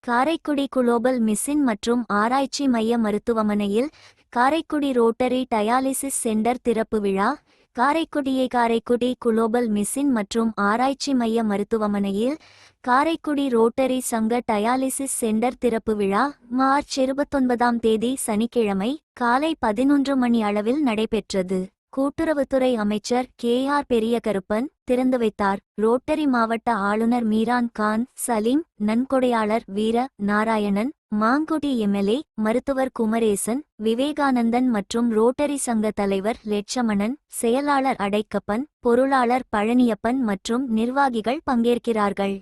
Karaikudi global mission மற்றும் ஆராய்ச்சி மைய மருத்துவமனையில் காரைக்குடி ரோட்டரி டயாலிசிஸ் சென்டர் திறப்பு விழா. காரைக்குடி குளோபல் மிஷன் மற்றும் ஆராய்ச்சி மைய மருத்துவமனையில் காரைக்குடி ரோட்டரி சங்க டயாலிசிஸ் சென்டர் திறப்பு விழா மார்ச் 29ஆம் தேதி சனிக்கிழமை காலை 11 மணி அளவில் நடைபெற்றது. கூட்டுறவுத்துறை அமைச்சர் KR பெரியகருப்பன் திறந்து வைத்தார். ரோட்டரி மாவட்ட ஆளுநர் மீரான் கான் சலீம், நன்கொடையாளர் வீர நாராயணன், மாங்குடி MLA மருத்துவர் குமரேசன், விவேகானந்தன் மற்றும் ரோட்டரி சங்க தலைவர் லட்சமணன், செயலாளர் அடைக்கப்பன், பொருளாளர் பழனியப்பன் மற்றும் நிர்வாகிகள் பங்கேற்கிறார்கள்.